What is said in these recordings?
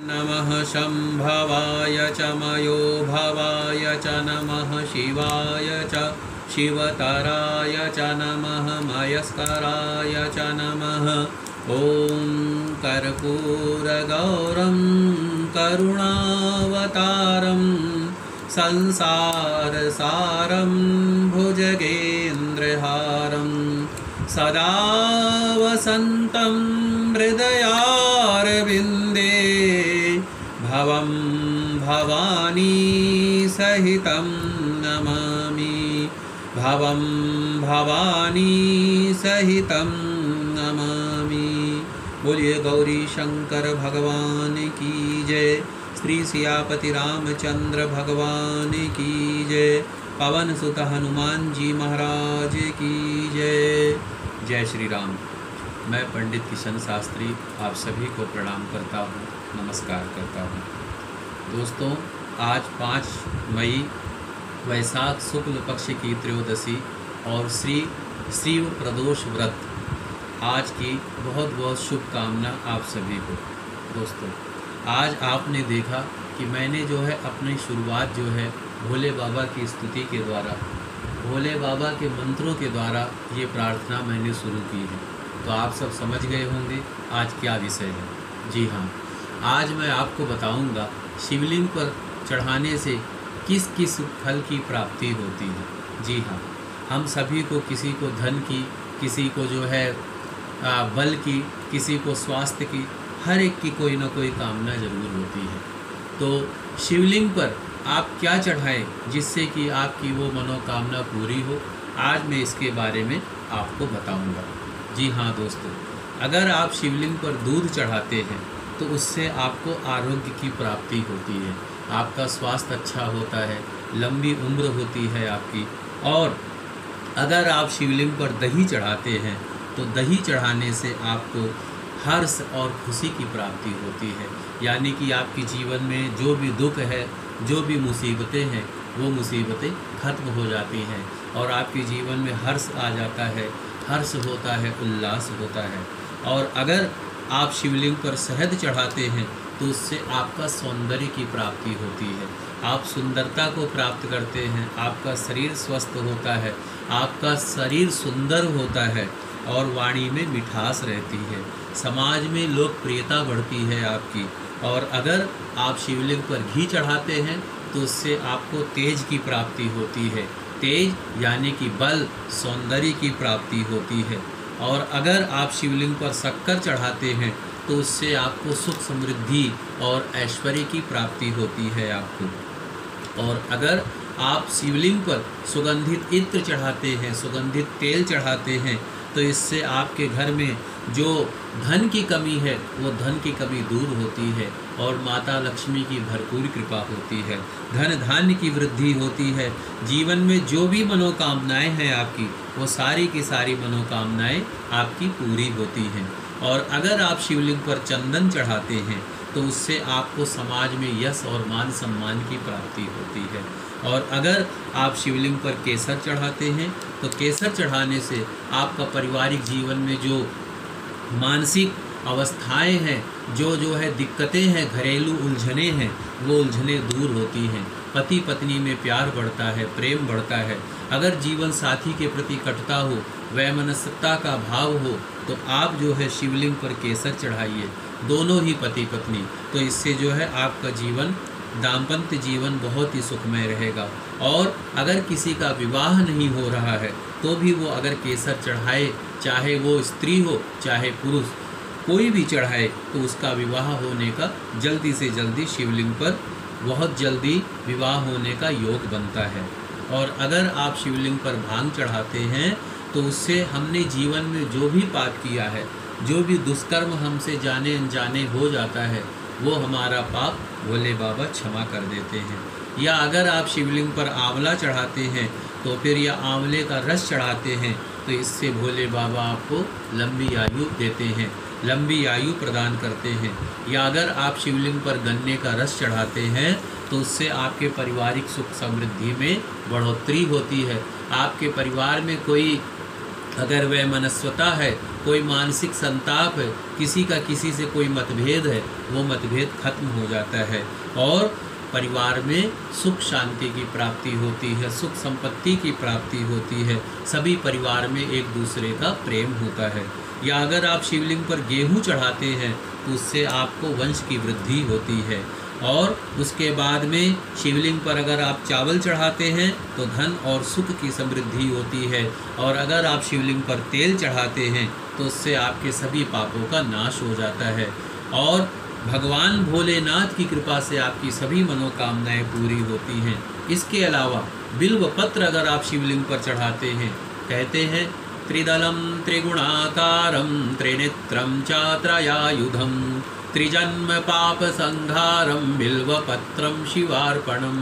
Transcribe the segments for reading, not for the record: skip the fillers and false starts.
नमः शंभवाय च मयो भवाय च नमः शिवाय च शिवतराय च नमः मयस्कराय च नमः। ॐ कर्पूरगौरं करुणावतारं संसारसारं भुजगेन्द्रहारं सदा वसन्तं हृदयारविन्दे भवं भवानी सहितं नमामि भवं भवानी सहितं नमामि। बोलिए गौरी शंकर भगवान की जय। श्री सियापति रामचंद्र भगवान की जय। पवन सुत हनुमान जी महाराज की जय। जय श्री राम। मैं पंडित किशन शास्त्री आप सभी को प्रणाम करता हूँ, नमस्कार करता हूँ। दोस्तों, आज 5 मई वैशाख शुक्ल पक्ष की त्रयोदशी और श्री शिव प्रदोष व्रत आज की बहुत बहुत शुभकामना आप सभी को। दोस्तों, आज आपने देखा कि मैंने जो है अपनी शुरुआत जो है भोले बाबा की स्तुति के द्वारा, भोले बाबा के मंत्रों के द्वारा ये प्रार्थना मैंने शुरू की है। तो आप सब समझ गए होंगे आज क्या विषय है। जी हाँ, आज मैं आपको बताऊंगा शिवलिंग पर चढ़ाने से किस किस फल की प्राप्ति होती है। जी हाँ, हम सभी को, किसी को धन की, किसी को जो है बल की, किसी को स्वास्थ्य की, हर एक की कोई ना कोई कामना जरूर होती है। तो शिवलिंग पर आप क्या चढ़ाएं जिससे कि आपकी वो मनोकामना पूरी हो, आज मैं इसके बारे में आपको बताऊंगा। जी हाँ दोस्तों, अगर आप शिवलिंग पर दूध चढ़ाते हैं तो उससे आपको आरोग्य की प्राप्ति होती है, आपका स्वास्थ्य अच्छा होता है, लंबी उम्र होती है आपकी। और अगर आप शिवलिंग पर दही चढ़ाते हैं तो दही चढ़ाने से आपको हर्ष और खुशी की प्राप्ति होती है, यानी कि आपके जीवन में जो भी दुख है, जो भी मुसीबतें हैं, वो मुसीबतें खत्म हो जाती हैं और आपके जीवन में हर्ष आ जाता है, हर्ष होता है, उल्लास होता है। और अगर आप शिवलिंग पर शहद चढ़ाते हैं तो उससे आपका सौंदर्य की प्राप्ति होती है, आप सुंदरता को प्राप्त करते हैं, आपका शरीर स्वस्थ होता है, आपका शरीर सुंदर होता है और वाणी में मिठास रहती है, समाज में लोकप्रियता बढ़ती है आपकी। और अगर आप शिवलिंग पर घी चढ़ाते हैं तो उससे आपको तेज की प्राप्ति होती है, तेज यानी कि बल, सौंदर्य की प्राप्ति होती है। और अगर आप शिवलिंग पर शक्कर चढ़ाते हैं तो उससे आपको सुख समृद्धि और ऐश्वर्य की प्राप्ति होती है आपको। और अगर आप शिवलिंग पर सुगंधित इत्र चढ़ाते हैं, सुगंधित तेल चढ़ाते हैं तो इससे आपके घर में जो धन की कमी है वो धन की कमी दूर होती है और माता लक्ष्मी की भरपूर कृपा होती है, धन धान्य की वृद्धि होती है। जीवन में जो भी मनोकामनाएं हैं आपकी, वो सारी की सारी मनोकामनाएं आपकी पूरी होती हैं। और अगर आप शिवलिंग पर चंदन चढ़ाते हैं तो उससे आपको समाज में यश और मान सम्मान की प्राप्ति होती है। और अगर आप शिवलिंग पर केसर चढ़ाते हैं तो केसर चढ़ाने से आपका पारिवारिक जीवन में जो मानसिक अवस्थाएं हैं, जो है दिक्कतें हैं, घरेलू उलझनें हैं, वो उलझनें दूर होती हैं। पति पत्नी में प्यार बढ़ता है, प्रेम बढ़ता है। अगर जीवन साथी के प्रति कटुता हो, वैमनस्यता का भाव हो तो आप जो है शिवलिंग पर केसर चढ़ाइए, दोनों ही पति पत्नी। तो इससे जो है आपका जीवन, दाम्पत्य जीवन बहुत ही सुखमय रहेगा। और अगर किसी का विवाह नहीं हो रहा है तो भी वो अगर केसर चढ़ाए, चाहे वो स्त्री हो चाहे पुरुष, कोई भी चढ़ाए तो उसका विवाह होने का जल्दी से जल्दी शिवलिंग पर बहुत जल्दी विवाह होने का योग बनता है। और अगर आप शिवलिंग पर भांग चढ़ाते हैं तो उससे हमने जीवन में जो भी पाप किया है, जो भी दुष्कर्म हमसे जाने अनजाने हो जाता है, वो हमारा पाप भोले बाबा क्षमा कर देते हैं। या अगर आप शिवलिंग पर आंवला चढ़ाते हैं तो फिर या आंवले का रस चढ़ाते हैं तो इससे भोले बाबा आपको लंबी आयु देते हैं, लंबी आयु प्रदान करते हैं। या अगर आप शिवलिंग पर गन्ने का रस चढ़ाते हैं तो उससे आपके पारिवारिक सुख समृद्धि में बढ़ोतरी होती है। आपके परिवार में कोई अगर वह मनस्वता है, कोई मानसिक संताप है, किसी का किसी से कोई मतभेद है, वो मतभेद खत्म हो जाता है और परिवार में सुख शांति की प्राप्ति होती है, सुख संपत्ति की प्राप्ति होती है, सभी परिवार में एक दूसरे का प्रेम होता है। या अगर आप शिवलिंग पर गेहूँ चढ़ाते हैं तो उससे आपको वंश की वृद्धि होती है। और उसके बाद में शिवलिंग पर अगर आप चावल चढ़ाते हैं तो धन और सुख की समृद्धि होती है। और अगर आप शिवलिंग पर तेल चढ़ाते हैं तो उससे आपके सभी पापों का नाश हो जाता है और भगवान भोलेनाथ की कृपा से आपकी सभी मनोकामनाएं पूरी होती हैं। इसके अलावा बिल्व पत्र अगर आप शिवलिंग पर चढ़ाते हैं, कहते हैं त्रिदलम त्रिगुणाकारम त्रिनेत्रम चात्रयायुधम त्रिजन्म पाप संहारम बिल्वपत्रम शिवार्पणम।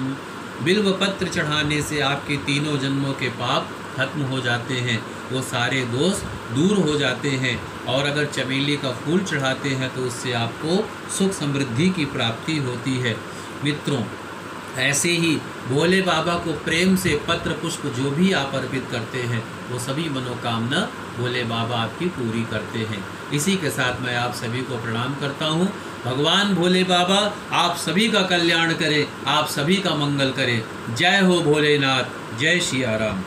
बिल्वपत्र चढ़ाने से आपके तीनों जन्मों के पाप खत्म हो जाते हैं, वो सारे दोष दूर हो जाते हैं। और अगर चमेली का फूल चढ़ाते हैं तो उससे आपको सुख समृद्धि की प्राप्ति होती है। मित्रों, ऐसे ही भोले बाबा को प्रेम से पत्र पुष्प जो भी आप अर्पित करते हैं वो सभी मनोकामना भोले बाबा आपकी पूरी करते हैं। इसी के साथ मैं आप सभी को प्रणाम करता हूँ। भगवान भोले बाबा आप सभी का कल्याण करें, आप सभी का मंगल करें। जय हो भोलेनाथ, जय सिया राम।